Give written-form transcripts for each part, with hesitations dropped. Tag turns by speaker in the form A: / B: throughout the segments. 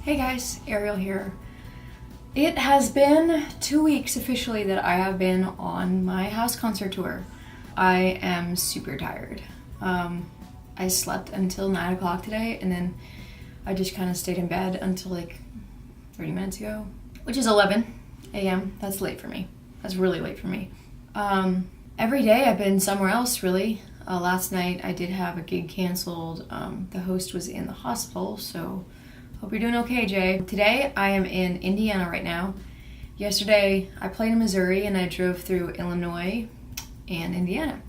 A: Hey guys, Arielle here. It has been 2 weeks officially that I have been on my house concert tour. I am super tired. I slept until 9 o'clock today, and then I just kind of stayed in bed until like 30 minutes ago, which is 11 a.m. That's late for me. That's really late for me. Every day I've been somewhere else, really. Last night I did have a gig canceled. The host was in the hospital, so hope you're doing okay, Jay. Today I am in Indiana right now. Yesterday I played in Missouri and I drove through Illinois and Indiana.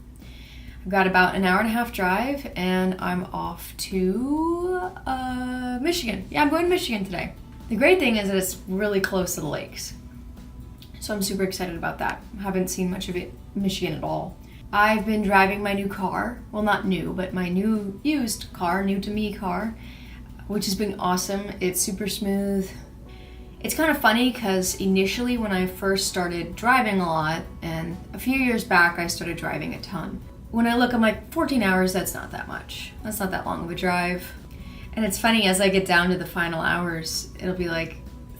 A: I've got about an hour and a half drive and I'm off to Michigan. Yeah, I'm going to Michigan today. The great thing is that it's really close to the lakes. So I'm super excited about that. I haven't seen much of Michigan at all. I've been driving my new car. Well, not new, but my new used car, new to me car, which has been awesome. It's super smooth. It's kind of funny because initially when I first started driving a lot, and a few years back I started driving a ton. When I look, I'm like, 14 hours, that's not that much. That's not that long of a drive. And it's funny, as I get down to the final hours, it'll be like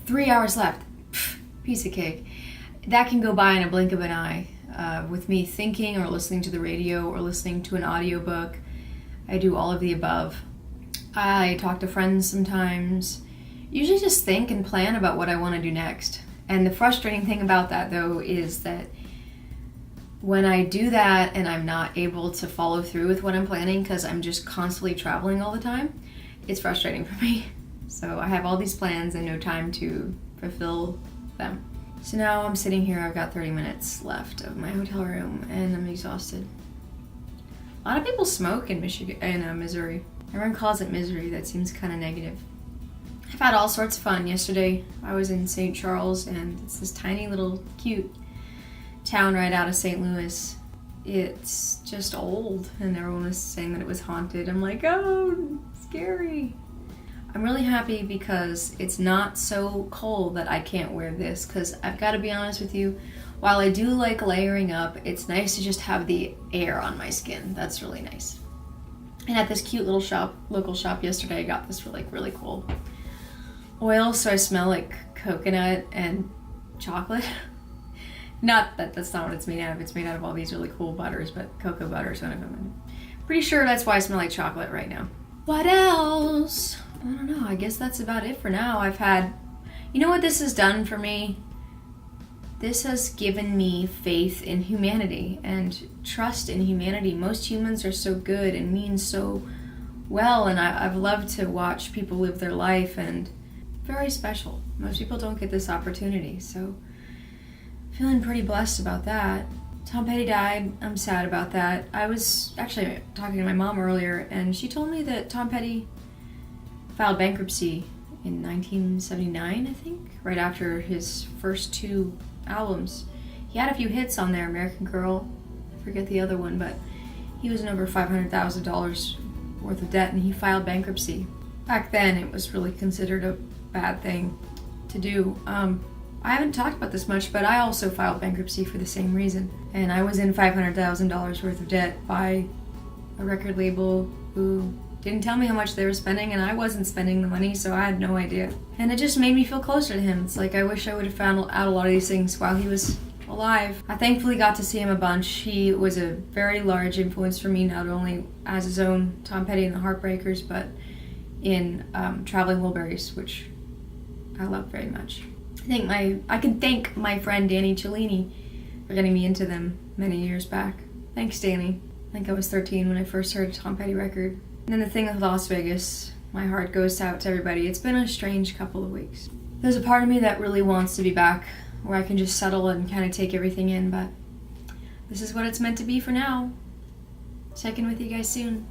A: 3 hours left. Pfft, piece of cake. That can go by in a blink of an eye. With me thinking or listening to the radio or listening to an audiobook. I do all of the above. I talk to friends sometimes. Usually just think and plan about what I want to do next. And the frustrating thing about that, though, is that when I do that and I'm not able to follow through with what I'm planning because I'm just constantly traveling all the time, it's frustrating for me. So I have all these plans and no time to fulfill them. So now I'm sitting here, I've got 30 minutes left of my hotel room and I'm exhausted. A lot of people smoke in Missouri. Everyone calls it misery. That seems kind of negative. I've had all sorts of fun. Yesterday I was in St. Charles and it's this tiny little cute town right out of St. Louis. It's just old and everyone was saying that it was haunted. I'm like, oh, scary. I'm really happy because it's not so cold that I can't wear this, because I've got to be honest with you, while I do like layering up, it's nice to just have the air on my skin. That's really nice. And at this cute little local shop yesterday, I got this really cool oil, so I smell like coconut and chocolate. Not that that's not what it's made out of. It's made out of all these really cool butters, but cocoa butter is one of them. I'm pretty sure that's why I smell like chocolate right now. What else? I don't know. I guess that's about it for now. You know what this has done for me? This has given me faith in humanity and trust in humanity. Most humans are so good and mean so well, and I've loved to watch people live their life, and very special. Most people don't get this opportunity, so feeling pretty blessed about that. Tom Petty died. I'm sad about that. I was actually talking to my mom earlier, and she told me that Tom Petty filed bankruptcy in 1979, I think, right after his first two albums. He had a few hits on there, American Girl, I forget the other one, but he was in over $500,000 worth of debt and he filed bankruptcy. Back then, it was really considered a bad thing to do. I haven't talked about this much, but I also filed bankruptcy for the same reason. And I was in $500,000 worth of debt by a record label who didn't tell me how much they were spending, and I wasn't spending the money, so I had no idea. And it just made me feel closer to him. It's like I wish I would have found out a lot of these things while he was alive. I thankfully got to see him a bunch. He was a very large influence for me, not only as his own Tom Petty and the Heartbreakers, but in Traveling Wilburys, which I love very much. I can thank my friend Danny Cellini for getting me into them many years back. Thanks, Danny. I think I was 13 when I first heard a Tom Petty record. And then the thing with Las Vegas, my heart goes out to everybody. It's been a strange couple of weeks. There's a part of me that really wants to be back where I can just settle and kind of take everything in, but this is what it's meant to be for now. Check in with you guys soon.